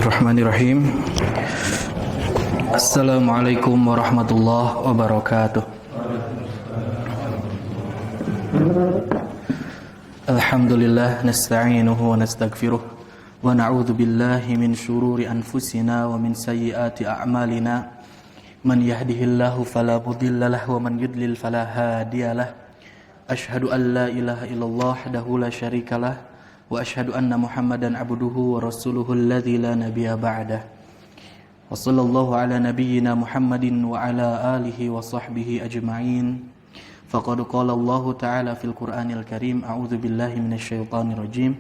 Bismillahirrahmanirrahim. Assalamualaikum warahmatullahi wabarakatuh. Alhamdulillah nasta'inuhu wa nastaghfiruh wa na'udzu billahi min syururi anfusina wa min sayyiati a'malina. Man yahdihillahu fala mudhillalah wa man yudlil fala hadiyalah. Asyhadu an la ilaha illallah wahdahu la syarikalah wa asyhadu anna Muhammadan abduhu wa rasuluhu alladzi la nabiyya ba'dah. Wa sallallahu ala nabiyyina Muhammadin wa ala alihi wa sahbihi ajma'in. Faqad qala Allah ta'ala fil Qur'anil Karim, a'udzu billahi minasy syaithanir rajim.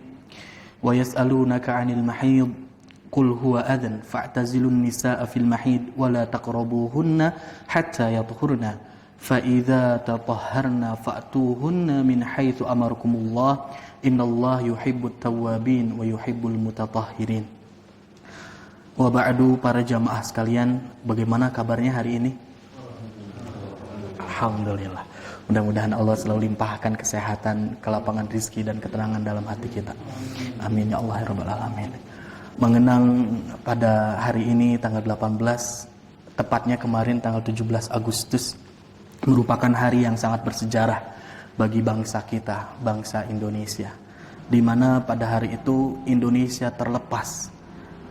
Wa yas'alunaka 'anil mahid qul huwa adhan fa'tazilun nisaa'a fil mahid wa la taqrabuhunna hatta yatahurna. فَإِذَا تَطَهَّرْنَا فَأْتُوهُنَّ مِنْ حَيْثُ أَمَرَكُمُ اللَّهُ إِنَّ اللَّهَ يُحِبُّ التَّوَّابِينَ وَيُحِبُّ الْمُتَطَهِّرِينَ. Wa ba'du, para jamaah sekalian, bagaimana kabarnya hari ini? Alhamdulillah. Mudah-mudahan Allah selalu limpahkan kesehatan, kelapangan rizki dan ketenangan dalam hati kita. Amin ya Allah ya Rabbal Alamin. Mengenang pada hari ini tanggal 18, tepatnya kemarin tanggal 17 Agustus, merupakan hari yang sangat bersejarah bagi bangsa kita, bangsa Indonesia, di mana pada hari itu Indonesia terlepas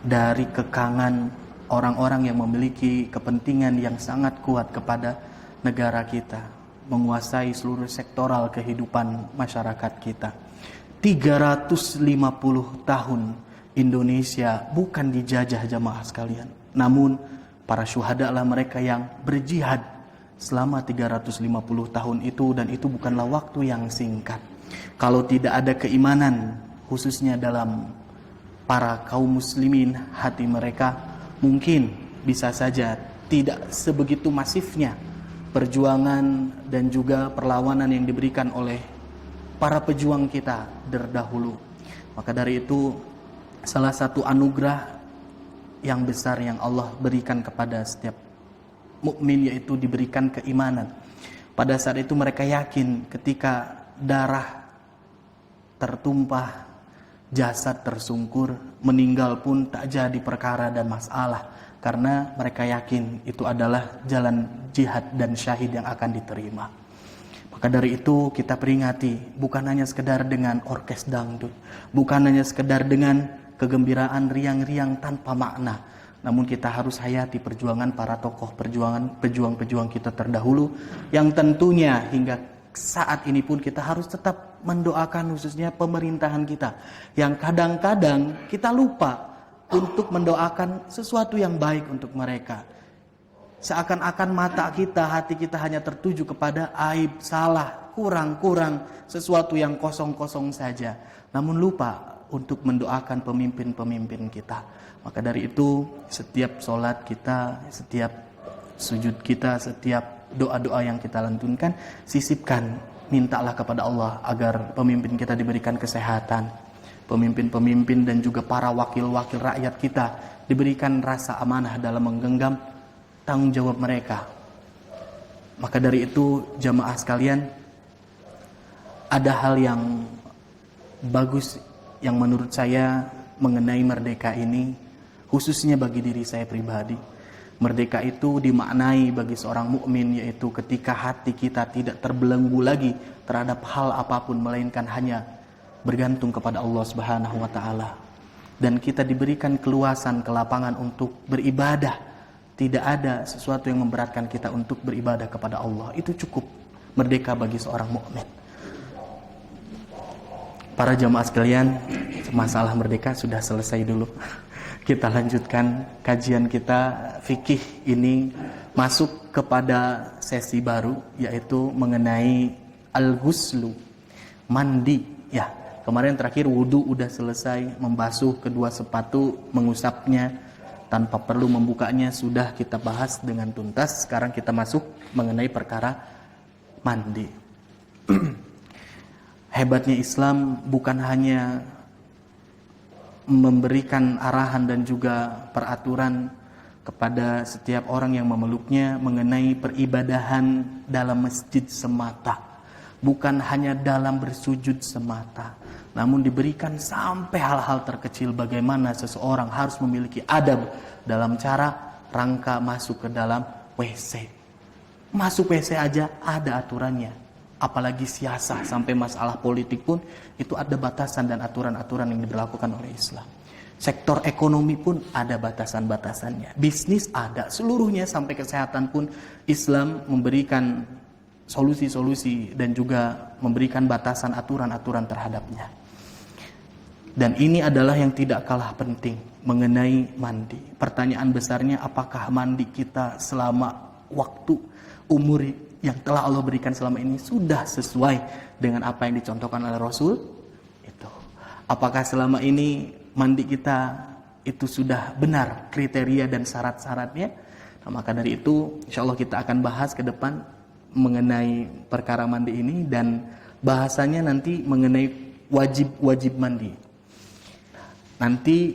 dari kekangan orang-orang yang memiliki kepentingan yang sangat kuat kepada negara kita, menguasai seluruh sektoral kehidupan masyarakat kita. 350 tahun Indonesia bukan dijajah jamaah sekalian, namun para syuhada lah mereka yang berjihad selama 350 tahun itu, dan itu bukanlah waktu yang singkat. Kalau tidak ada keimanan, khususnya dalam para kaum muslimin, hati mereka mungkin bisa saja tidak sebegitu masifnya perjuangan dan juga perlawanan yang diberikan oleh para pejuang kita terdahulu. Maka dari itu, salah satu anugerah yang besar yang Allah berikan kepada setiap mukmin yaitu diberikan keimanan. Pada saat itu mereka yakin ketika darah tertumpah, jasad tersungkur, meninggal pun tak jadi perkara dan masalah, karena mereka yakin itu adalah jalan jihad dan syahid yang akan diterima. Maka dari itu kita peringati, bukan hanya sekedar dengan orkes dangdut, bukan hanya sekedar dengan kegembiraan riang-riang tanpa makna, namun kita harus hayati perjuangan para tokoh pejuang-pejuang kita terdahulu, yang tentunya hingga saat ini pun kita harus tetap mendoakan, khususnya pemerintahan kita, yang kadang-kadang kita lupa untuk mendoakan sesuatu yang baik untuk mereka. Seakan-akan mata kita, hati kita hanya tertuju kepada aib, salah, kurang-kurang, sesuatu yang kosong-kosong saja, namun lupa untuk mendoakan pemimpin-pemimpin kita. Maka dari itu, setiap sholat kita, setiap sujud kita, setiap doa-doa yang kita lantunkan, sisipkan, mintalah kepada Allah agar pemimpin kita diberikan kesehatan, pemimpin-pemimpin dan juga para wakil-wakil rakyat kita diberikan rasa amanah dalam menggenggam tanggung jawab mereka. Maka dari itu, jamaah sekalian, ada hal yang bagus yang menurut saya mengenai merdeka ini, khususnya bagi diri saya pribadi. Merdeka itu dimaknai bagi seorang mukmin yaitu ketika hati kita tidak terbelenggu lagi terhadap hal apapun, melainkan hanya bergantung kepada Allah Subhanahu wa taala. Dan kita diberikan keluasan, kelapangan untuk beribadah. Tidak ada sesuatu yang memberatkan kita untuk beribadah kepada Allah. Itu cukup merdeka bagi seorang mukmin. Para jamaah sekalian, masalah merdeka sudah selesai dulu. Kita lanjutkan kajian kita fikih ini, masuk kepada sesi baru, yaitu mengenai al-ghuslu, mandi. Ya, kemarin terakhir wudu udah selesai, membasuh kedua sepatu, mengusapnya tanpa perlu membukanya sudah kita bahas dengan tuntas. Sekarang kita masuk mengenai perkara mandi. Hebatnya Islam bukan hanya memberikan arahan dan juga peraturan kepada setiap orang yang memeluknya mengenai peribadahan dalam masjid semata, bukan hanya dalam bersujud semata, namun diberikan sampai hal-hal terkecil bagaimana seseorang harus memiliki adab dalam cara rangka masuk ke dalam WC. Masuk WC aja ada aturannya, apalagi siasah sampai masalah politik pun itu ada batasan dan aturan-aturan yang diberlakukan oleh Islam. Sektor ekonomi pun ada batasan-batasannya, bisnis ada, seluruhnya sampai kesehatan pun Islam memberikan solusi-solusi dan juga memberikan batasan aturan-aturan terhadapnya. Dan ini adalah yang tidak kalah penting mengenai mandi. Pertanyaan besarnya, apakah mandi kita selama waktu umur yang telah Allah berikan selama ini sudah sesuai dengan apa yang dicontohkan oleh Rasul? Itu. Apakah selama ini mandi kita itu sudah benar kriteria dan syarat-syaratnya? Nah, maka dari itu insya Allah kita akan bahas ke depan mengenai perkara mandi ini, dan bahasanya nanti mengenai wajib mandi. Nanti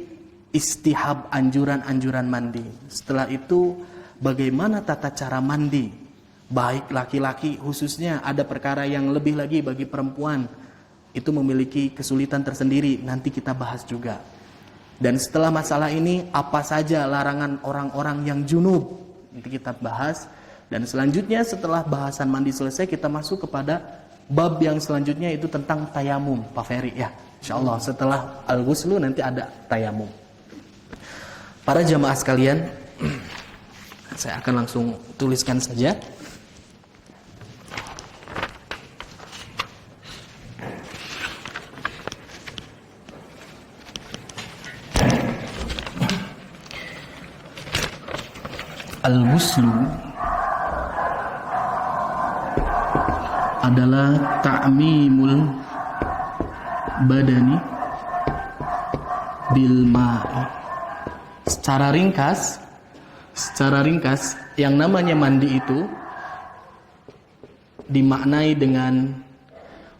istihab, anjuran-anjuran mandi. Setelah itu bagaimana tata cara mandi, baik laki-laki khususnya, ada perkara yang lebih lagi bagi perempuan itu memiliki kesulitan tersendiri, nanti kita bahas juga. Dan setelah masalah ini, apa saja larangan orang-orang yang junub, nanti kita bahas. Dan selanjutnya setelah bahasan mandi selesai, kita masuk kepada bab yang selanjutnya, itu tentang tayamum, Pak Ferry ya. InsyaAllah setelah al-ghuslu nanti ada tayamum. Para jamaah sekalian, saya akan langsung tuliskan saja. Al-ghuslu adalah ta'mimul badani bil ma'i. Secara ringkas yang namanya mandi itu dimaknai dengan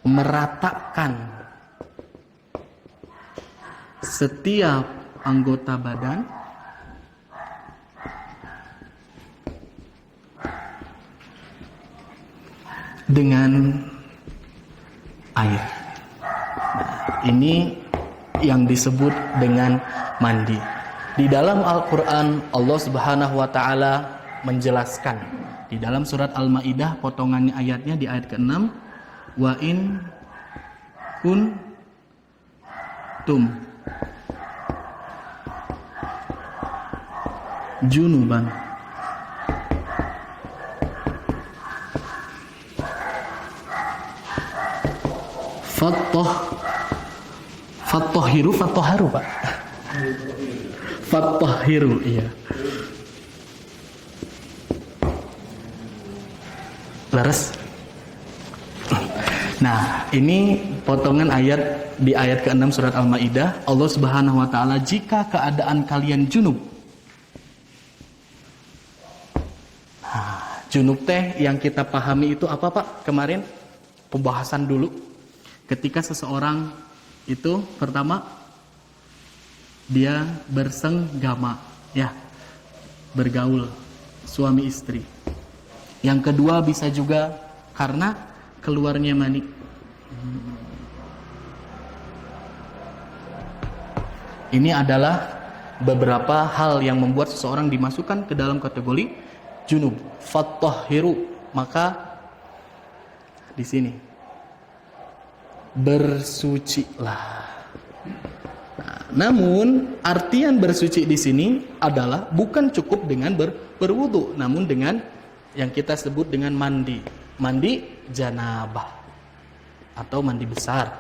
meratakan setiap anggota badan dengan air. Ini yang disebut dengan mandi. Di dalam Al-Quran Allah Subhanahu wa Ta'ala menjelaskan di dalam surat Al-Maidah, potongannya ayatnya di ayat ke-6, wa in kuntum junuban Fattahiru Pak. Fattahiru, iya. Leres. Nah, ini potongan ayat di ayat ke-6 surat Al-Maidah. Allah Subhanahu wa Ta'ala, jika keadaan kalian junub. Nah, junub teh yang kita pahami itu apa, Pak? Kemarin pembahasan dulu. Ketika seseorang itu pertama dia bersenggama, ya, bergaul suami istri. Yang kedua bisa juga karena keluarnya mani. Ini adalah beberapa hal yang membuat seseorang dimasukkan ke dalam kategori junub. Fattahiru, maka di sini bersucilah. Nah, namun artian bersuci di sini adalah bukan cukup dengan berwudu, namun dengan yang kita sebut dengan mandi janabah atau mandi besar.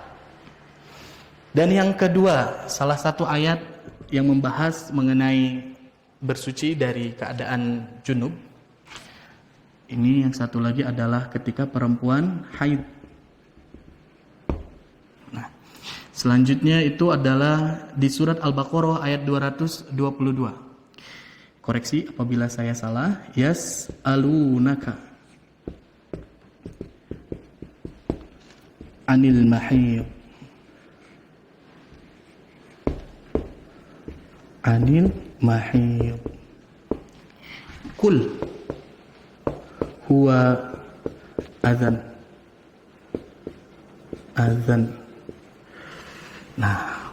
Dan yang kedua, salah satu ayat yang membahas mengenai bersuci dari keadaan junub. Ini yang satu lagi adalah ketika perempuan haid. Selanjutnya itu adalah di surat Al-Baqarah ayat 222. Koreksi apabila saya salah. Yas'alunaka anil mahid. Anil mahid. Kul huwa adzan. Nah,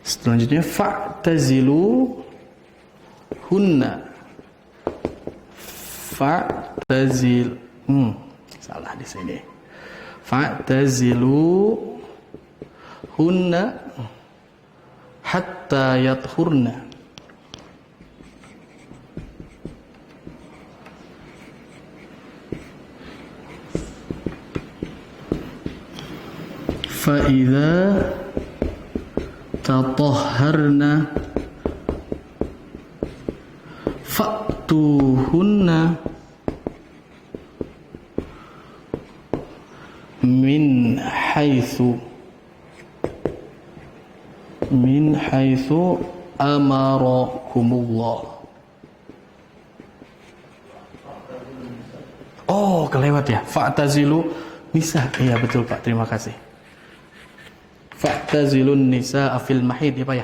selanjutnya fa'tazilu hunna. Salah di sini. Fa'tazilu hunna hatta yathurna. Fa'idha tatahharna fa'tuhunna min haitsu amarakumullah. Oh, kelewat ya. Fa'tazilu nisa. Iya betul Pak, terima kasih. Fa'tazilun nisa fil mahid ya Pak ya.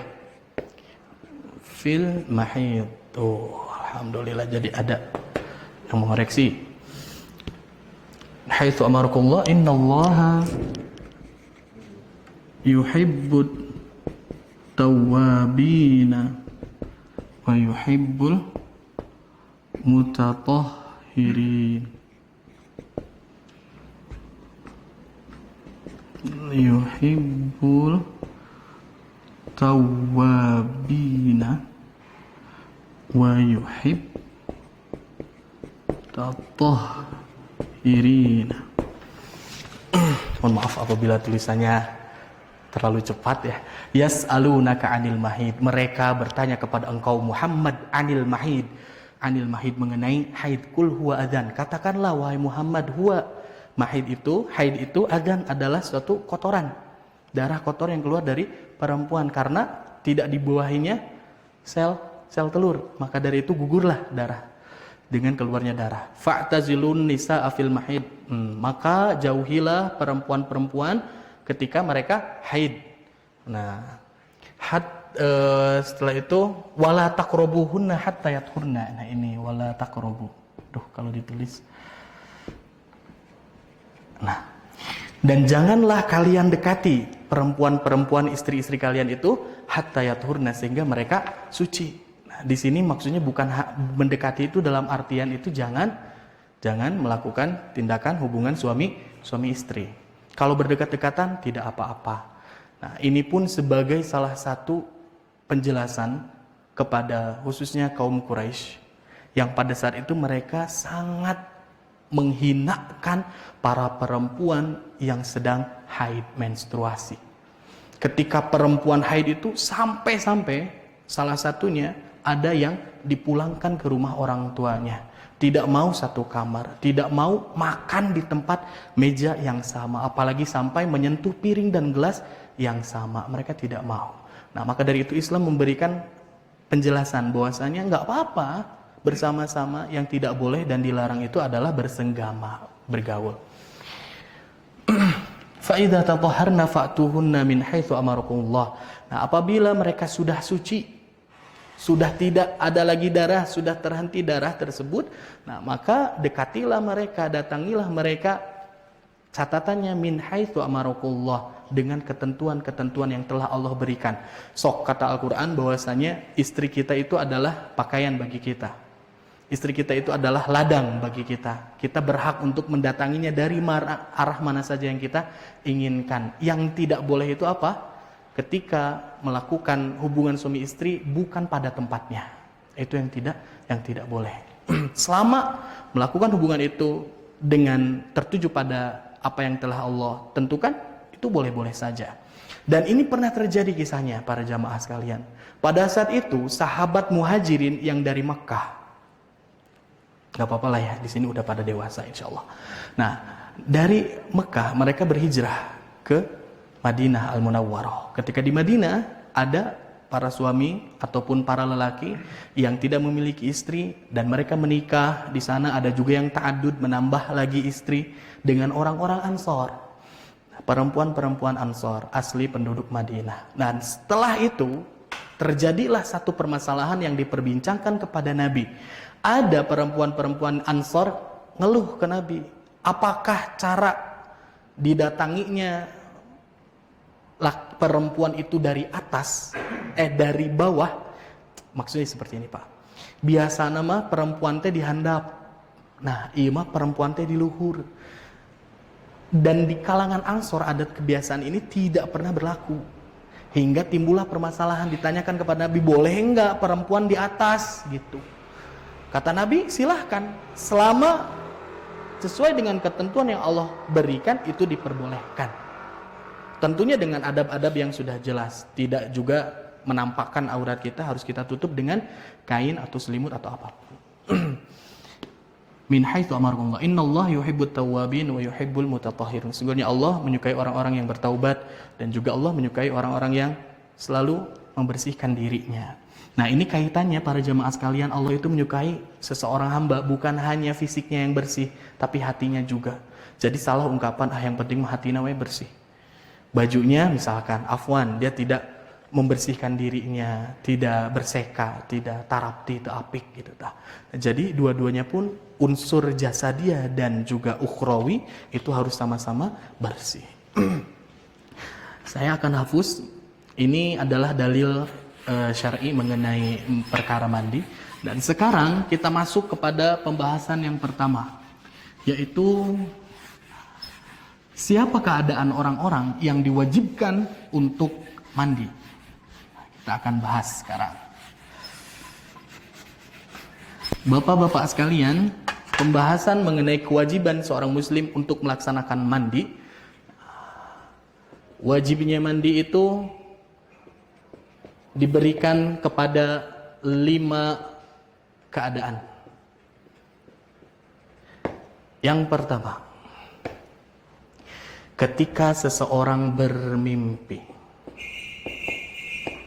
Fil mahid. Oh, alhamdulillah jadi ada yang mengoreksi. Haitsu amarakumullah innallaha yuhibbut tawwabina wa yuhibbul mutatahhirin. Yuhibbul tawwabina wa yuhib tatahhirina. Mohon maaf apabila tulisannya terlalu cepat ya. Yas'alunaka 'anil mahid. Mereka bertanya kepada engkau Muhammad 'anil mahid. 'Anil mahid mengenai haid. Qul huwa adzan. Katakanlah wahai Muhammad, huwa haid itu adzan adalah suatu kotoran. Darah kotor yang keluar dari perempuan karena tidak dibuahinya sel telur. Maka dari itu gugurlah darah dengan keluarnya darah. Fa'tazilun nisaa fil mahid. Maka jauhilah perempuan-perempuan ketika mereka haid. Nah, setelah itu wala taqrabuhunna hatta yathurna. Nah, ini wala taqrabu. Kalau ditulis. Nah, dan janganlah kalian dekati perempuan-perempuan istri-istri kalian itu hatta yathurna sehingga mereka suci. Nah, di sini maksudnya bukan mendekati itu dalam artian itu jangan melakukan tindakan hubungan suami istri. Kalau berdekat-dekatan tidak apa-apa. Nah, ini pun sebagai salah satu penjelasan kepada khususnya kaum Quraisy yang pada saat itu mereka sangat menghinakan para perempuan yang sedang haid menstruasi. Ketika perempuan haid itu sampai salah satunya ada yang dipulangkan ke rumah orang tuanya, tidak mau satu kamar, tidak mau makan di tempat meja yang sama, apalagi sampai menyentuh piring dan gelas yang sama, mereka tidak mau. Nah, maka dari itu Islam memberikan penjelasan bahwasanya nggak apa-apa bersama-sama, yang tidak boleh dan dilarang itu adalah bersenggama, bergaul. Fa idza tatahharna fa'tuhunna min haitsu amarakumullah. Nah, apabila mereka sudah suci, sudah tidak ada lagi darah, sudah terhenti darah tersebut, nah maka dekatilah mereka, datangilah mereka. Catatannya min haitsu amarakumullah, dengan ketentuan-ketentuan yang telah Allah berikan. Sok kata Al-Qur'an bahwasanya istri kita itu adalah pakaian bagi kita. Istri kita itu adalah ladang bagi kita. Kita berhak untuk mendatanginya dari arah mana saja yang kita inginkan. Yang tidak boleh itu apa? Ketika melakukan hubungan suami istri bukan pada tempatnya. Itu yang tidak boleh. Selama melakukan hubungan itu dengan tertuju pada apa yang telah Allah tentukan, itu boleh-boleh saja. Dan ini pernah terjadi kisahnya para jamaah sekalian. Pada saat itu sahabat muhajirin yang dari Mekah, gak apa-apa lah ya, di sini udah pada dewasa insya Allah. Nah, dari Mekah mereka berhijrah ke Madinah Al-Munawwarah. Ketika di Madinah ada para suami ataupun para lelaki yang tidak memiliki istri dan mereka menikah. Di sana ada juga yang ta'addud, menambah lagi istri dengan orang-orang Ansor. Perempuan-perempuan Ansor asli penduduk Madinah. Dan setelah itu terjadilah satu permasalahan yang diperbincangkan kepada Nabi. Ada perempuan-perempuan Ansor ngeluh ke Nabi, apakah cara didatanginya perempuan itu dari atas, dari bawah, maksudnya seperti ini Pak. Biasa nama perempuan teh dihandap. Nah, iya mah perempuan teh di luhur. Dan di kalangan Ansor adat kebiasaan ini tidak pernah berlaku. Hingga timbullah permasalahan, ditanyakan kepada Nabi, boleh enggak perempuan di atas gitu. Kata Nabi, silahkan, selama sesuai dengan ketentuan yang Allah berikan itu diperbolehkan. Tentunya dengan adab-adab yang sudah jelas, tidak juga menampakkan aurat kita, harus kita tutup dengan kain atau selimut atau apapun. Min haitsu amarakumullah, innallaha yuhibbut tawwabin wa yuhibbul mutatahhirin. Sesungguhnya Allah menyukai orang-orang yang bertaubat dan juga Allah menyukai orang-orang yang selalu membersihkan dirinya. Nah, ini kaitannya para jemaah sekalian, Allah itu menyukai seseorang hamba bukan hanya fisiknya yang bersih, tapi hatinya juga. Jadi salah ungkapan yang penting hatinya bersih. Bajunya misalkan afwan, dia tidak membersihkan dirinya, tidak berseka, tidak tarapti, tidak apik gitu. Jadi dua-duanya pun unsur jasadia dan juga ukhrawi itu harus sama-sama bersih. Saya akan hafuz. Ini adalah dalil syar'i mengenai perkara mandi. Dan sekarang kita masuk kepada pembahasan yang pertama, yaitu siapa keadaan orang-orang yang diwajibkan untuk mandi. Kita akan bahas sekarang. Bapak-bapak sekalian, pembahasan mengenai kewajiban seorang muslim untuk melaksanakan mandi. Wajibnya mandi itu diberikan kepada 5 keadaan. Yang pertama, ketika seseorang bermimpi.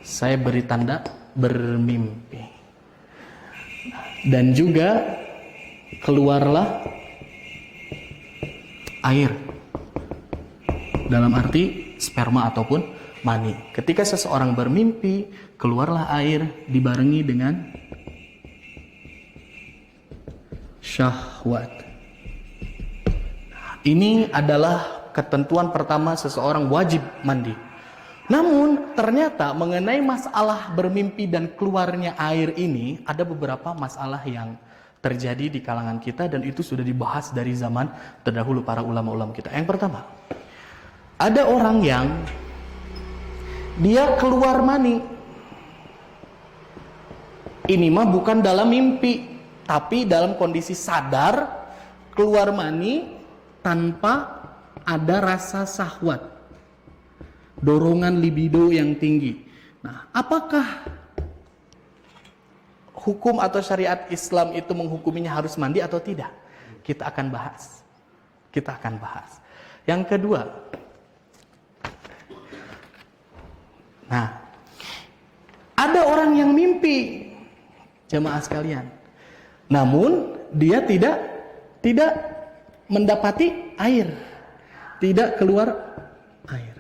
Saya beri tanda bermimpi. Dan juga keluarlah air. Dalam arti sperma ataupun mani. Ketika seseorang bermimpi, keluarlah air dibarengi dengan syahwat. Ini adalah ketentuan pertama seseorang wajib mandi. Namun ternyata mengenai masalah bermimpi dan keluarnya air ini ada beberapa masalah yang terjadi di kalangan kita dan itu sudah dibahas dari zaman terdahulu para ulama-ulama kita. Yang pertama, ada orang yang dia keluar mani. Ini mah bukan dalam mimpi, tapi dalam kondisi sadar keluar mani tanpa ada rasa syahwat. Dorongan libido yang tinggi. Nah, apakah hukum atau syariat Islam itu menghukuminya harus mandi atau tidak? Kita akan bahas. Yang kedua, nah, ada orang yang mimpi, jemaah sekalian. Namun dia tidak mendapati air, tidak keluar air.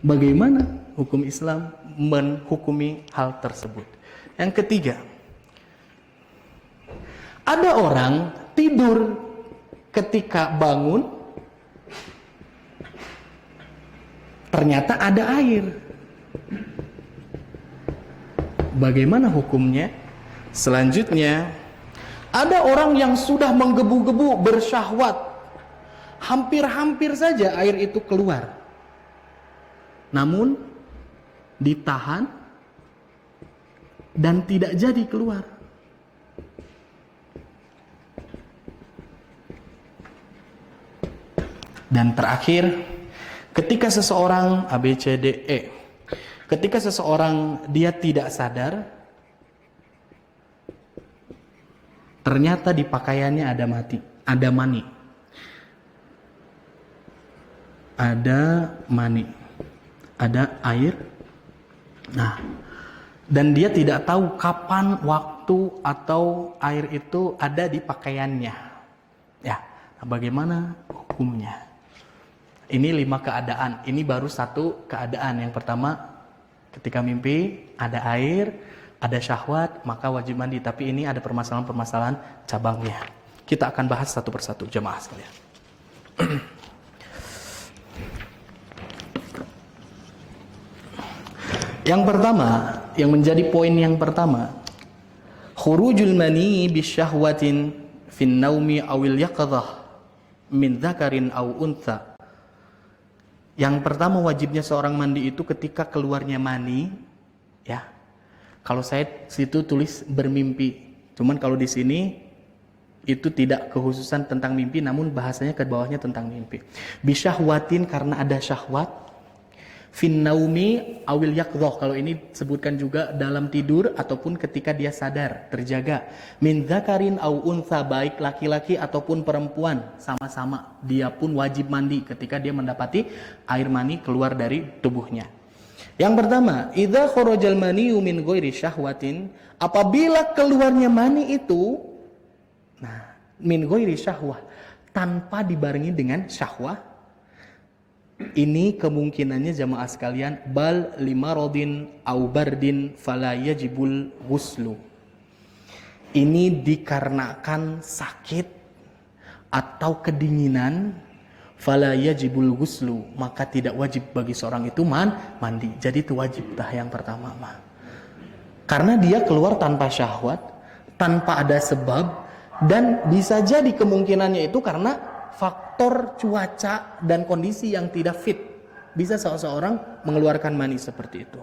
Bagaimana hukum Islam menghukumi hal tersebut? Yang ketiga, ada orang tidur, ketika bangun ternyata ada air. Bagaimana hukumnya? Selanjutnya, ada orang yang sudah menggebu-gebu bersyahwat, hampir-hampir saja air itu keluar. Namun ditahan dan tidak jadi keluar. Dan terakhir, ketika seseorang ABCDE, ketika seseorang dia tidak sadar, ternyata di pakaiannya ada mani. Ada air. Nah, dan dia tidak tahu kapan waktu atau air itu ada di pakaiannya. Ya, nah bagaimana hukumnya? Ini 5 keadaan. Ini baru 1 keadaan. Yang pertama, ketika mimpi ada air, ada syahwat, maka wajib mandi. Tapi ini ada permasalahan-permasalahan cabangnya. Kita akan bahas satu persatu, jemaah sekalian. Yang pertama, yang menjadi poin yang pertama, khurujul mani bisyahwatin fin naumi awil yaqadhah min dzakarin aw untha. Yang pertama wajibnya seorang mandi itu ketika keluarnya mani, ya. Kalau saya situ tulis bermimpi. Cuman kalau di sini itu tidak kekhususan tentang mimpi, namun bahasanya ke bawahnya tentang mimpi. Bisyahwatin karena ada syahwat. Fin naumi awil yaqdhah, kalau ini sebutkan juga dalam tidur ataupun ketika dia sadar, terjaga. Min dzakarin au untha, baik laki-laki ataupun perempuan, sama-sama dia pun wajib mandi ketika dia mendapati air mani keluar dari tubuhnya. Yang pertama, idza kharajal maniyu min ghairi syahwatin, apabila keluarnya mani itu min ghairi syahwah, tanpa dibarengi dengan syahwah. Ini kemungkinannya jamaah sekalian, bal limaradin au bardin fala yajibul ghuslu. Ini dikarenakan sakit atau kedinginan, fala yajibul ghuslu, maka tidak wajib bagi seorang itu mandi. Jadi itu wajib yang pertama mah. Karena dia keluar tanpa syahwat, tanpa ada sebab, dan bisa jadi kemungkinannya itu karena faktor cuaca dan kondisi yang tidak fit. Bisa seseorang mengeluarkan mani seperti itu.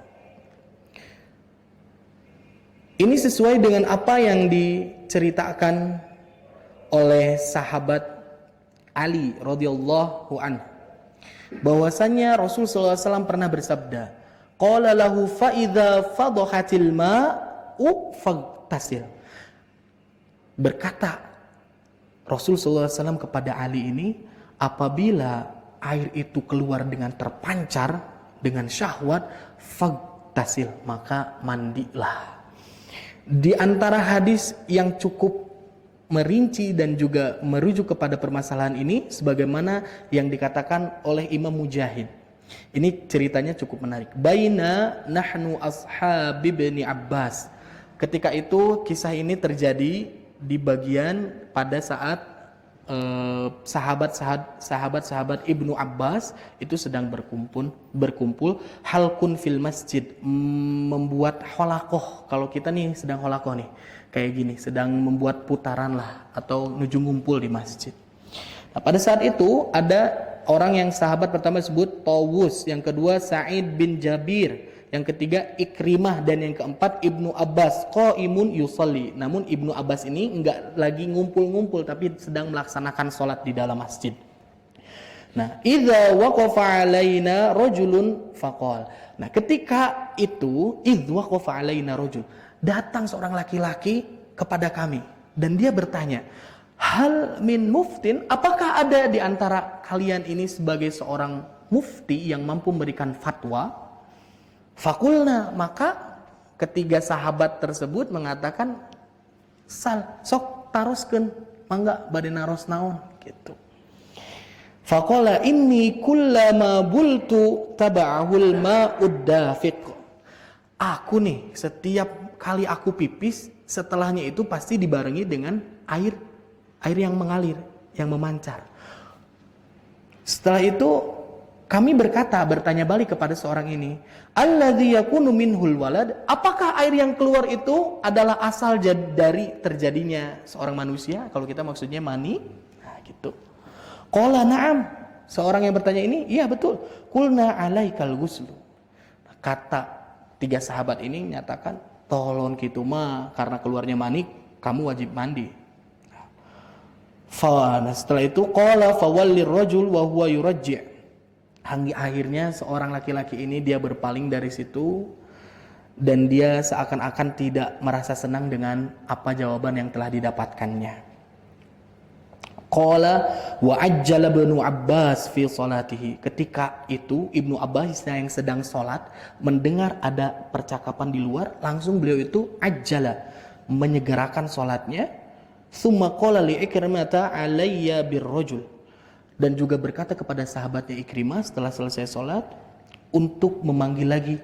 Ini sesuai dengan apa yang diceritakan oleh sahabat Ali radhiyallahu anhu, bahwasanya Rasul sallallahu alaihi wasallam pernah bersabda, qala lahu fa idza fadhahatil ma'u faghtasil. Berkata Rasul SAW kepada Ali ini, apabila air itu keluar dengan terpancar, dengan syahwat, fagtasil, maka mandilah. Di antara hadis yang cukup merinci dan juga merujuk kepada permasalahan ini, sebagaimana yang dikatakan oleh Imam Mujahid. Ini ceritanya cukup menarik. Baina nahnu ashabi ibni Abbas. Ketika itu kisah ini terjadi di bagian pada saat sahabat-sahabat Ibnu Abbas itu sedang berkumpul halkun fil masjid, membuat holakoh. Kalau kita nih sedang holakoh nih kayak gini, sedang membuat putaran lah atau nuju ngumpul di masjid. Nah, pada saat itu ada orang yang sahabat pertama disebut Tawus, yang kedua Sa'id bin Jabir, yang ketiga Ikrimah, dan yang keempat Ibnu Abbas qaimun yusalli. Namun Ibnu Abbas ini enggak lagi ngumpul-ngumpul tapi sedang melaksanakan sholat di dalam masjid. Nah, idza waqafa alaina rajulun faqal. Nah, ketika itu idza waqafa alaina rajul, datang seorang laki-laki kepada kami dan dia bertanya, hal min muftin, apakah ada di antara kalian ini sebagai seorang mufti yang mampu memberikan fatwa? Fakulna, maka ketiga sahabat tersebut mengatakan, sal, sok taroskeun, mangga bade naros naon gitu. Faqala inni kullama bultu taba'ahul ma'ud dafiq. Aku nih setiap kali aku pipis, setelahnya itu pasti dibarengi dengan air yang mengalir, yang memancar. Setelah itu kami bertanya balik kepada seorang ini, alladzi yakunu minhul walad, apakah air yang keluar itu adalah asal dari terjadinya seorang manusia? Kalau kita maksudnya mani, nah gitu. Qala na'am, seorang yang bertanya ini, iya betul. Qulna alaikal ghuslu. Kata tiga sahabat ini nyatakan, tolong gitu mah, karena keluarnya mani, kamu wajib mandi. Nah, setelah itu qala fawallir rajul wa huwa yurajji'. Akhirnya seorang laki-laki ini dia berpaling dari situ dan dia seakan-akan tidak merasa senang dengan apa jawaban yang telah didapatkannya. Qala wa ajjala Ibnu Abbas fi salatihi. Ketika itu Ibnu Abbas yang sedang salat mendengar ada percakapan di luar, langsung beliau itu ajjala, menyegerakan salatnya. Tsumma qala li Ikrimah alayya birrajul, dan juga berkata kepada sahabatnya Ikrimah setelah selesai sholat untuk memanggil lagi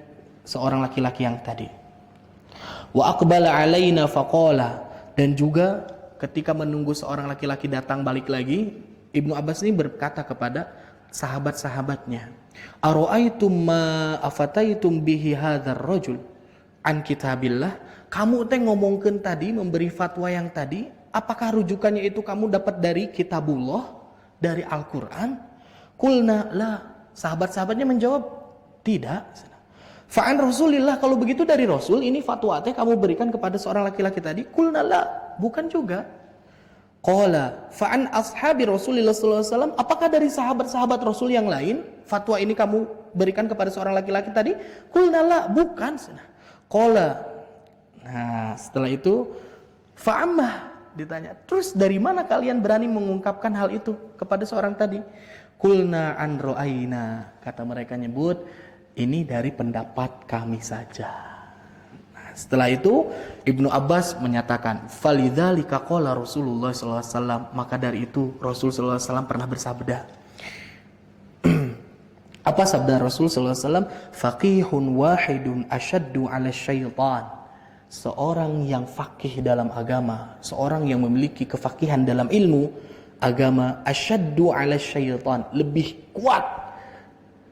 seorang laki-laki yang tadi. Wa aqbala alaina faqala, dan juga ketika menunggu seorang laki-laki datang balik lagi, Ibnu Abbas ini berkata kepada sahabat-sahabatnya, "Ara'aitum ma afataitum bihi hadzal rajul an kitabillah?" Kamu teh ngomongkeun tadi, memberi fatwa yang tadi, apakah rujukannya itu kamu dapat dari kitabullah, dari Al-Qur'an? Qulna la. Sahabat-sahabatnya menjawab, tidak. Fa'an Rasulillah, kalau begitu dari Rasul, ini fatwa teh kamu berikan kepada seorang laki-laki tadi? Qulna la, bukan juga. Qala fa'an ashabi Rasulillah sallallahu alaihi wasallam, apakah dari sahabat-sahabat Rasul yang lain fatwa ini kamu berikan kepada seorang laki-laki tadi? Qulna la, bukan. Qala, nah setelah itu fa'ammah, ditanya, terus dari mana kalian berani mengungkapkan hal itu kepada seorang tadi? Qulna an ra'aina, kata mereka nyebut, ini dari pendapat kami saja. Nah, setelah itu Ibnu Abbas menyatakan, falidzalika qala Rasulullah sallallahu alaihi wasallam, maka dari itu Rasul sallallahu alaihi wasallam pernah bersabda. Apa sabda Rasul sallallahu alaihi wasallam? Faqihun wahidun asyaddu 'ala syaitan. Seorang yang fakih dalam agama, seorang yang memiliki kefakihan dalam ilmu agama, asyaddu 'ala syaitan, lebih kuat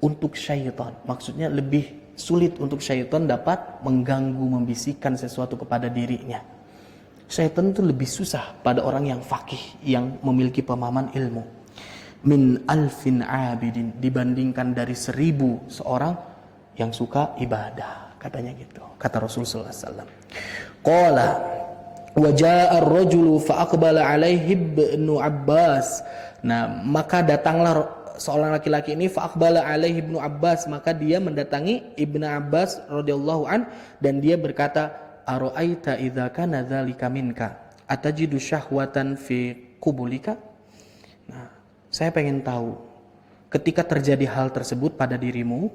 untuk syaitan. Maksudnya lebih sulit untuk syaitan dapat mengganggu, membisikkan sesuatu kepada dirinya. Syaitan itu lebih susah pada orang yang fakih, yang memiliki pemahaman ilmu. Min alfin abidin, dibandingkan dari 1000 seorang yang suka ibadah, katanya gitu, kata Rasul sallallahu alaihi wasallam. Qala wa jaa ar-rajulu fa aqbala alaihi ibnu Abbas. Nah, maka datanglah seorang laki-laki ini, fa aqbala alaihi ibnu Abbas, maka dia mendatangi Ibnu Abbas radhiyallahu an, dan dia berkata, ara'aita idza kana dzalika minka atajidu syahwatan fi qubulika? Nah, saya pengen tahu, ketika terjadi hal tersebut pada dirimu,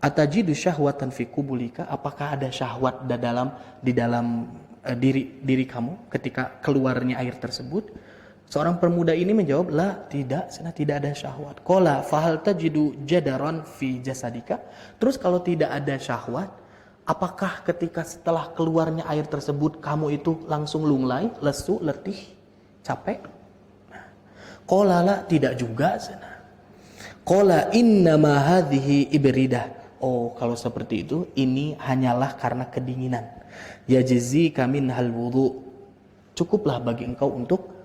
atajidu syahwatan fi qubulika, apakah ada syahwat di dalam diri kamu ketika keluarnya air tersebut? Seorang pemuda ini menjawab, la, tidak ada syahwat. Qala fahal tajidu jadaran fi jasadika? Terus kalau tidak ada syahwat, apakah ketika setelah keluarnya air tersebut kamu itu langsung lunglai, lesu, letih, capek? Qala la, tidak juga. Qala innama hadhihi ibridah. Oh, kalau seperti itu, ini hanyalah karena kedinginan. Yajzika minhal wudu. Cukuplah bagi engkau untuk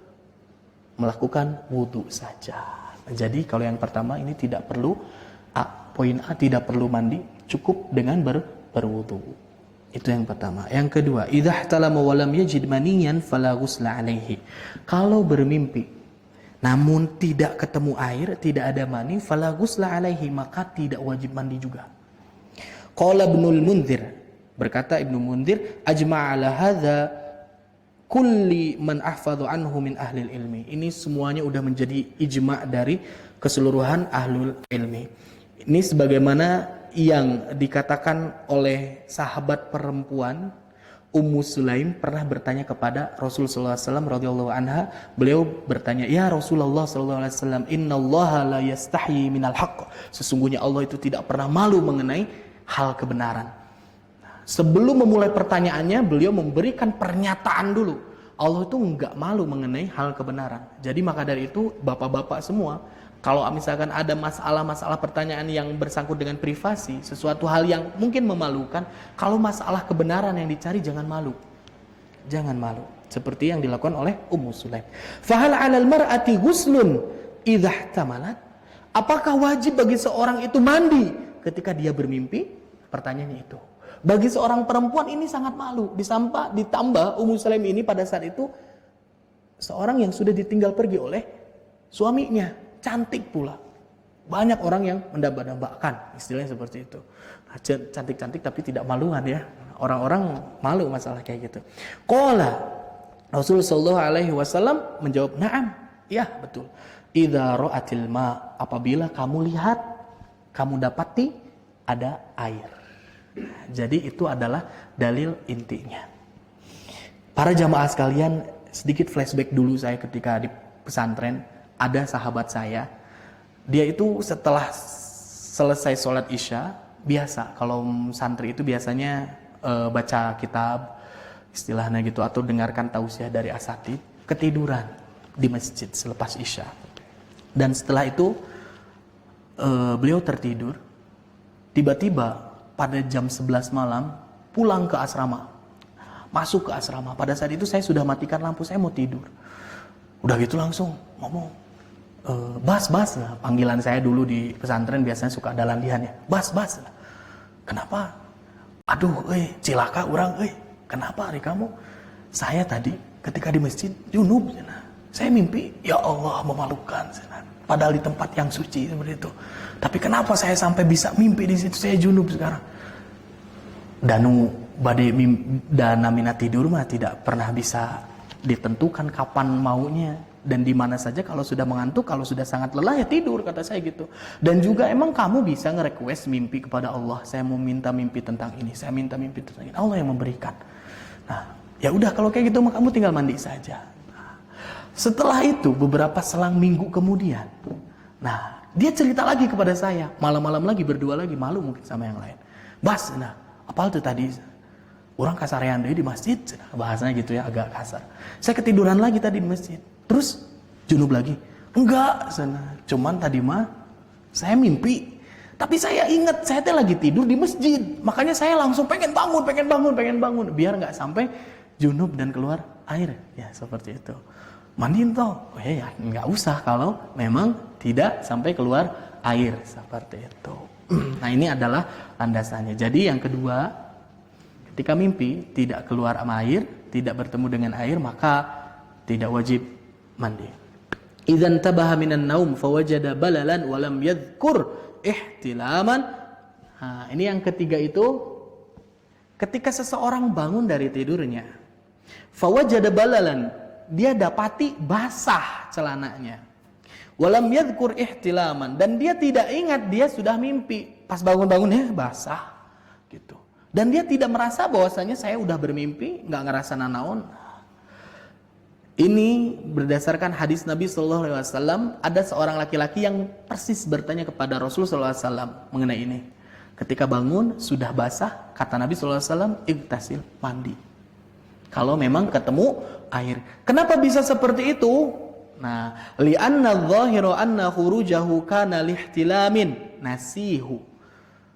melakukan wudu saja. Jadi kalau yang pertama ini tidak perlu poin A, tidak perlu mandi, cukup dengan berwudu. Itu yang pertama. Yang kedua, idza ihtalama wa lam yajid maniyan fala ghusla alaihi. Kalau bermimpi namun tidak ketemu air, tidak ada mani, fala ghusla alaihi, maka tidak wajib mandi juga. Qala Ibnul Mundzir, berkata Ibnu Mundzir, ajma'ala hadza kulli man ahfadhu anhu min ahlil ilmi. Ini semuanya udah menjadi ijma' dari keseluruhan ahlul ilmi. Ini sebagaimana yang dikatakan oleh sahabat perempuan Ummu Sulaim pernah bertanya kepada Rasul sallallahu alaihi wasallam radhiyallahu anha. Beliau bertanya, "Ya Rasulullah sallallahu alaihi wasallam, innallaha la yastahyi minal haqq." Sesungguhnya Allah itu tidak pernah malu mengenai hal kebenaran. Sebelum memulai pertanyaannya, beliau memberikan pernyataan dulu. Allah itu enggak malu mengenai hal kebenaran. Jadi maka dari itu, bapak-bapak semua, kalau misalkan ada masalah-masalah pertanyaan yang bersangkut dengan privasi, sesuatu hal yang mungkin memalukan, kalau masalah kebenaran yang dicari, jangan malu. Jangan malu. Seperti yang dilakukan oleh Ummu Sulaim. Fahal 'alal mar'ati ghuslun idza ihtamalat? Apakah wajib bagi seorang itu mandi ketika dia bermimpi? Pertanyaannya itu. Bagi seorang perempuan ini sangat malu. Ditambah Ummu Sulaim ini pada saat itu seorang yang sudah ditinggal pergi oleh suaminya, cantik pula. Banyak orang yang mendamba-dambakan, istilahnya seperti itu. Nah, cantik-cantik tapi tidak maluan ya. Orang-orang malu masalah kayak gitu. Qala Rasulullah sallallahu alaihi wasallam menjawab, "Na'am." Ya, betul. Idza ra'atil ma, apabila kamu lihat, kamu dapati ada air. Jadi itu adalah dalil intinya. Para jamaah sekalian, sedikit flashback dulu saya ketika di pesantren. Ada sahabat saya, dia itu setelah selesai sholat isya, biasa kalau santri itu biasanya baca kitab, istilahnya gitu, atau dengarkan tausiah dari asatid, ketiduran di masjid selepas isya. Dan setelah itu beliau tertidur, tiba-tiba pada jam 11 malam pulang ke asrama, masuk ke asrama. Pada saat itu saya sudah matikan lampu, saya mau tidur. Udah gitu langsung ngomong, Bas, nah, panggilan saya dulu di pesantren biasanya suka ada landiannya, Bas. Nah. Kenapa? Aduh, cilaka orang, kenapa hari kamu? Saya tadi ketika di masjid junub, saya mimpi, ya Allah memalukan, padahal di tempat yang suci seperti itu. Tapi kenapa saya sampai bisa mimpi di situ, saya junub sekarang? Danu badai dana minat tidur mah tidak pernah bisa ditentukan kapan maunya dan di mana saja. Kalau sudah mengantuk, kalau sudah sangat lelah ya tidur, kata saya gitu. Dan juga emang kamu bisa nge-request mimpi kepada Allah, saya mau minta mimpi tentang ini, saya minta mimpi tentang ini, Allah yang memberikan. Nah, ya udah kalau kayak gitu mah kamu tinggal mandi saja. Setelah itu beberapa selang minggu kemudian, nah dia cerita lagi kepada saya, malam-malam lagi berdua lagi, malu mungkin sama yang lain. Bas, nah apa itu tadi? Orang kasarean deh di masjid, bahasanya gitu ya, agak kasar. Saya ketiduran lagi tadi di masjid, terus junub lagi. Enggak, cuman tadi mah saya mimpi. Tapi saya ingat saya teh lagi tidur di masjid, makanya saya langsung pengen bangun, biar nggak sampai junub dan keluar air. Ya seperti itu. Mandiin toh, ya nggak usah kalau memang tidak sampai keluar air seperti itu. Nah ini adalah landasannya. Jadi yang kedua, ketika mimpi tidak keluar air, tidak bertemu dengan air, maka tidak wajib mandi. Idzan tabaha minan naum fawajada balalan walam yadhkur ihtilaman. Nah, ini yang ketiga itu, ketika seseorang bangun dari tidurnya, fawajada balalan, dia dapati basah celananya. Walam yadhkur ihtilaman, dan dia tidak ingat dia sudah mimpi. Pas bangun-bangun basah gitu. Dan dia tidak merasa bahwasanya saya udah bermimpi, nggak ngerasa nanaon. Ini berdasarkan hadis Nabi sallallahu alaihi wasallam, ada seorang laki-laki yang persis bertanya kepada Rasulullah sallallahu alaihi wasallam mengenai ini. Ketika bangun sudah basah, kata Nabi sallallahu alaihi wasallam, igtasil, mandi. Kalau memang ketemu air. Kenapa bisa seperti itu? Nah, li'anna adh-dhahiru anna khurujahu kana lihtilamin nasihu.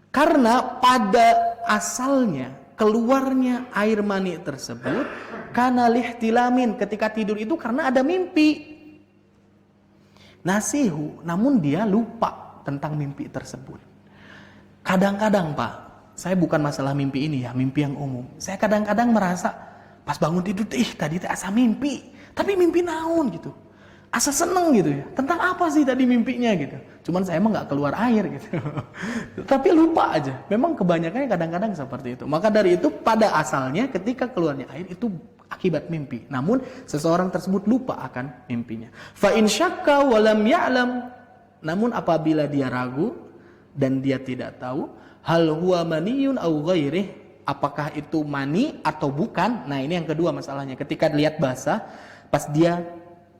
Karena pada asalnya keluarnya air mani tersebut kana lihtilamin, ketika tidur itu karena ada mimpi. Nasihu, namun dia lupa tentang mimpi tersebut. Kadang-kadang Pak, saya bukan masalah mimpi ini ya, mimpi yang umum. Saya kadang-kadang merasa pas bangun tidur, tadi asa mimpi, tapi mimpi naon gitu, asa seneng gitu ya, tentang apa sih tadi mimpinya gitu. Cuman saya emang nggak keluar air gitu, tapi lupa aja. Memang kebanyakannya kadang-kadang seperti itu. Maka dari itu pada asalnya ketika keluarnya air itu akibat mimpi. Namun seseorang tersebut lupa akan mimpinya. Fa in syakka wa lam ya'lam, namun apabila dia ragu dan dia tidak tahu, hal huwa maniyun aw ghairih, apakah itu mani atau bukan? Nah ini yang kedua masalahnya. Ketika lihat basah, pas dia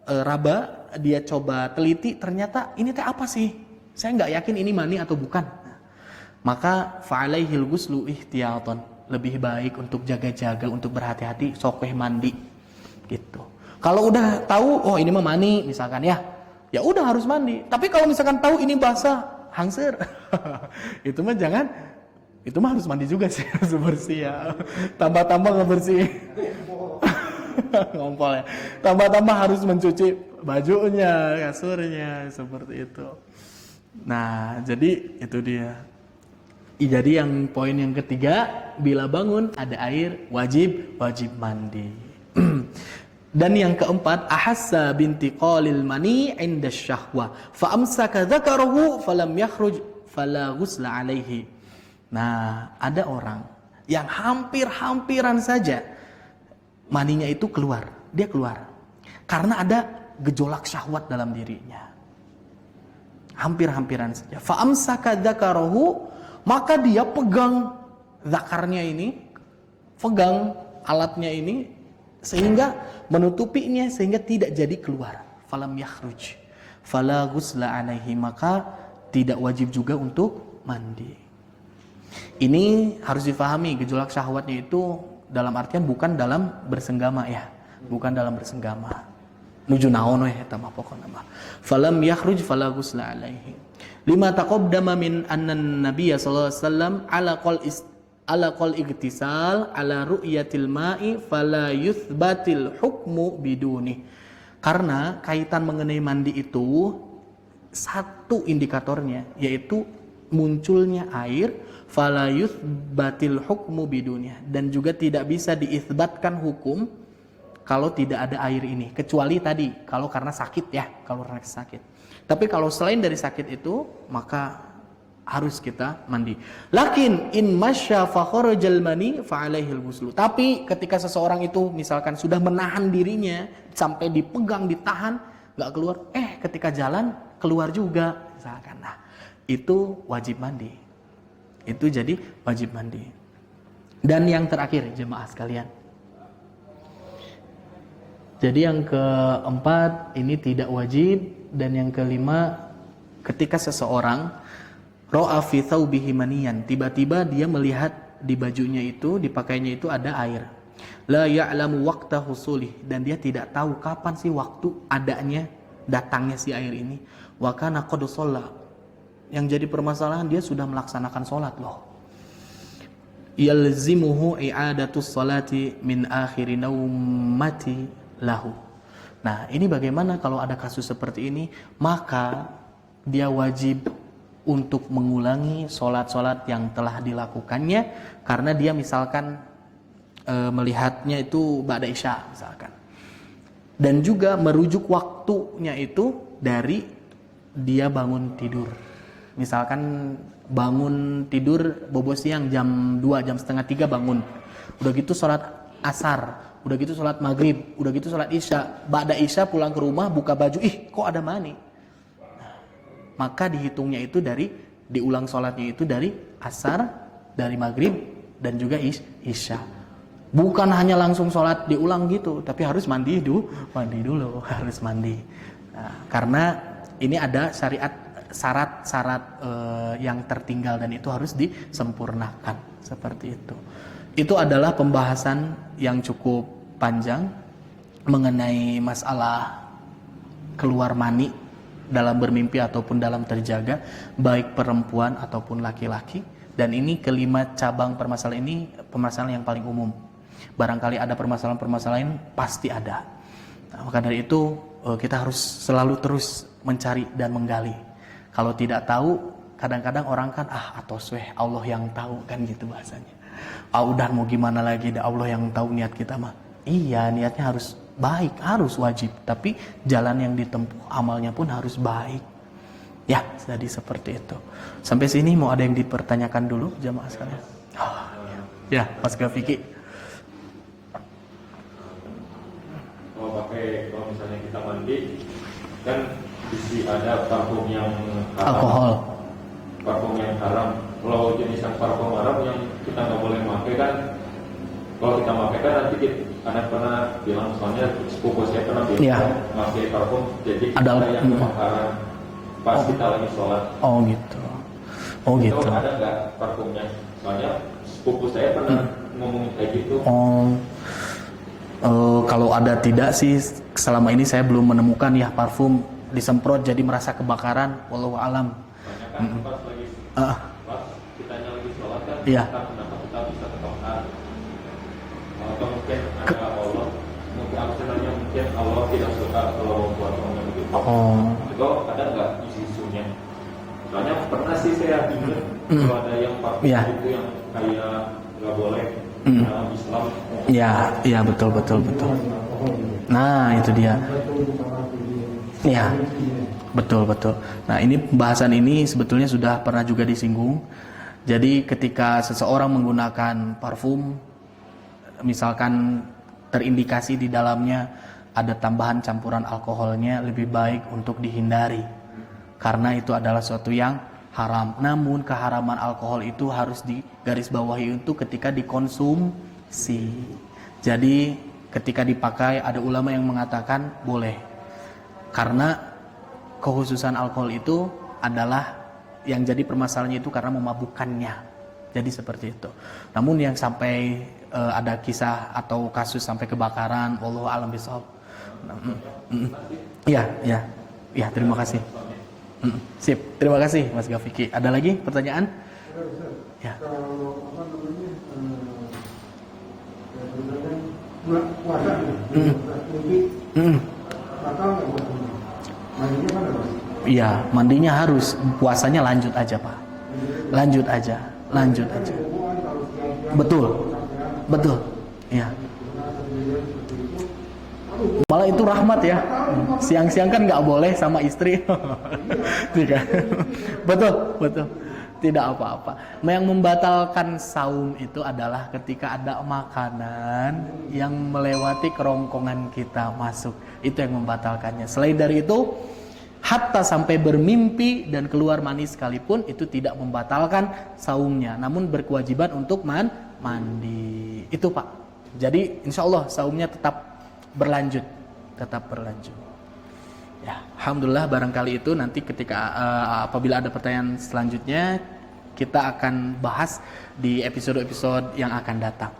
raba, dia coba teliti, ternyata ini teh apa sih? Saya nggak yakin ini mani atau bukan. Maka fa'alaihil ghuslu ihtiyatan, lebih baik untuk jaga-jaga, untuk berhati-hati, sokeh mandi gitu. Kalau udah tahu, oh ini mah mani misalkan ya udah harus mandi. Tapi kalau misalkan tahu ini basah, hangser, itu mah jangan. Itu mah harus mandi juga sih, harus bersih ya. Tambah-tambah ngebersih. Ngompol ya. Tambah-tambah harus mencuci bajunya, kasurnya, seperti itu. Nah, jadi itu dia. Jadi yang poin yang ketiga, bila bangun ada air, wajib mandi. Dan yang keempat, ahassa bintiqalil mani 'inda syahwa, fa amsaka dzakarahu falam yakhruj fala ghusla 'alaihi. Nah, ada orang yang hampir-hampiran saja maninya itu keluar. Dia keluar karena ada gejolak syahwat dalam dirinya. Hampir-hampiran saja. Fa amsaka dzakarahu, maka dia pegang zakarnya ini, pegang alatnya ini sehingga menutupinya sehingga tidak jadi keluar. Falam yakhruj fala ghusla 'alaihi, maka tidak wajib juga untuk mandi. Ini harus difahami, gejolak syahwatnya itu dalam artian bukan dalam bersenggama ya, bukan dalam bersenggama. nuju naon we eta mah pokona mah. Falam yakhruj fala ghusla alaihi. Lima taqaddama min anna an-nabiy sallallahu alaihi wasallam ala qol igtisal ala ru'yatil ma'i fala yuthbatil hukmu biduni. Karena kaitan mengenai mandi itu satu indikatornya yaitu munculnya air, fala yuthbatil hukmu bidunya, dan juga tidak bisa diisbatkan hukum kalau tidak ada air ini, kecuali tadi kalau karena sakit ya, kalau karena sakit. Tapi kalau selain dari sakit itu maka harus kita mandi. Lakin in masya fa kharajal mani fa alaihil ghuslu. Tapi ketika seseorang itu misalkan sudah menahan dirinya sampai dipegang, ditahan, enggak keluar, ketika jalan keluar juga misalkan. Nah, itu wajib mandi. Itu jadi wajib mandi. Dan yang terakhir jemaah sekalian. Jadi yang keempat ini tidak wajib, dan yang kelima ketika seseorang ra'a fi thawbihi maniyan, tiba-tiba dia melihat di bajunya itu, di pakaiannya itu ada air. La ya'lamu waqta husulih, dan dia tidak tahu kapan sih waktu adanya, datangnya si air ini. Wa kana qad shalla, yang jadi permasalahan dia sudah melaksanakan sholat loh. Yalzimuhu i'adatus sholati min akhiri naumati lahu. Nah, ini bagaimana kalau ada kasus seperti ini? Maka dia wajib untuk mengulangi sholat-sholat yang telah dilakukannya, karena dia misalkan melihatnya itu ba'da isya misalkan. Dan juga merujuk waktunya itu dari dia bangun tidur. Misalkan bangun tidur bobo siang jam 2, jam setengah 3 bangun. Udah gitu sholat asar, udah gitu sholat maghrib, udah gitu sholat isya. Ba'da isya pulang ke rumah buka baju, kok ada mani. Nah, maka dihitungnya itu diulang sholatnya itu dari asar, dari maghrib, dan juga isya. Bukan hanya langsung sholat diulang gitu, tapi harus mandi dulu, harus mandi. Nah, karena ini ada syarat-syarat yang tertinggal dan itu harus disempurnakan seperti itu. Itu adalah pembahasan yang cukup panjang mengenai masalah keluar mani dalam bermimpi ataupun dalam terjaga, baik perempuan ataupun laki-laki. Dan ini kelima cabang permasalahan ini permasalahan yang paling umum. Barangkali ada permasalahan-permasalahan, pasti ada. Nah, maka dari itu kita harus selalu terus mencari dan menggali. Kalau tidak tahu, kadang-kadang orang kan atos weh, Allah yang tahu kan gitu bahasanya. Udah mau gimana lagi, Allah yang tahu niat kita mah. Iya, niatnya harus baik, harus wajib, tapi jalan yang ditempuh amalnya pun harus baik. Ya, jadi seperti itu. Sampai sini mau ada yang dipertanyakan dulu jamaah sekalian? Ya, Mas Gafiki. Kalau misalnya kita mandi kan bisa ada parfum yang haram, alkohol, parfum yang haram. Kalau jenis yang parfum haram yang kita nggak boleh pakai kan, kalau kita pakai kan nanti kita pernah bilang, soalnya sepupu saya pernah bilang pakai parfum jadi ada yang haram pas kita lagi sholat. Gitu. Itu ada nggak parfumnya? Soalnya sepupu saya pernah ngomongin kayak gitu. Kalau ada tidak sih, selama ini saya belum menemukan ya parfum disemprot jadi merasa kebakaran, wallahu alam. Soalnya kan pas kitanya lagi sholat kan, kenapa kita bisa terbakar? Atau mungkin ada Allah, mungkin Allah tidak suka kalau buat orang begitu. Itu ada nggak isu-isunya? Soalnya pernah sih saya dengar kalau ada yang parfum itu yang kayak nggak boleh dalam Islam. Ya betul. Nah itu dia. Ya betul. Nah ini pembahasan ini sebetulnya sudah pernah juga disinggung. Jadi ketika seseorang menggunakan parfum, misalkan terindikasi di dalamnya ada tambahan campuran alkoholnya, lebih baik untuk dihindari karena itu adalah suatu yang haram. Namun keharaman alkohol itu harus digarisbawahi untuk ketika dikonsumsi. Jadi ketika dipakai, ada ulama yang mengatakan boleh, karena kekhususan alkohol itu adalah yang jadi permasalahannya itu karena memabukkannya. Jadi seperti itu. Namun yang sampai ada kisah atau kasus sampai kebakaran, wallahu a'lam bishawab, Iya, iya. Iya, terima kasih. Sip, terima kasih Mas Gafiki. Ada lagi pertanyaan? Ya. Kalau apa namanya puasa nih, batal nggak puasanya? Mandinya kan harus. Iya, mandinya harus. Puasanya lanjut aja Pak. Lanjut aja. Betul, betul. Iya. Malah itu rahmat ya. Siang-siang kan nggak boleh sama istri. Tidak. Betul. Tidak apa-apa. Yang membatalkan saum itu adalah ketika ada makanan yang melewati kerongkongan kita masuk. Itu yang membatalkannya. Selain dari itu, hatta sampai bermimpi dan keluar mani sekalipun itu tidak membatalkan saumnya. Namun berkewajiban untuk mandi. Itu Pak. Jadi insya Allah saumnya tetap berlanjut. Ya, alhamdulillah barangkali itu nanti ketika apabila ada pertanyaan selanjutnya kita akan bahas di episode-episode yang akan datang.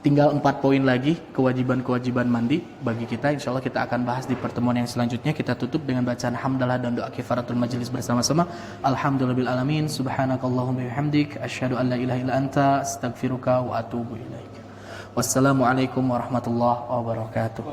Tinggal 4 poin lagi kewajiban-kewajiban mandi bagi kita. Insya Allah kita akan bahas di pertemuan yang selanjutnya. Kita tutup dengan bacaan hamdalah dan doa kifaratul majelis bersama-sama. Alhamdulillahirabbil alamin. Subhanakallahumma bihamdik asyhadu an la ilaha illa anta astaghfiruka wa atubu ilaik. Wassalamualaikum warahmatullahi wabarakatuh.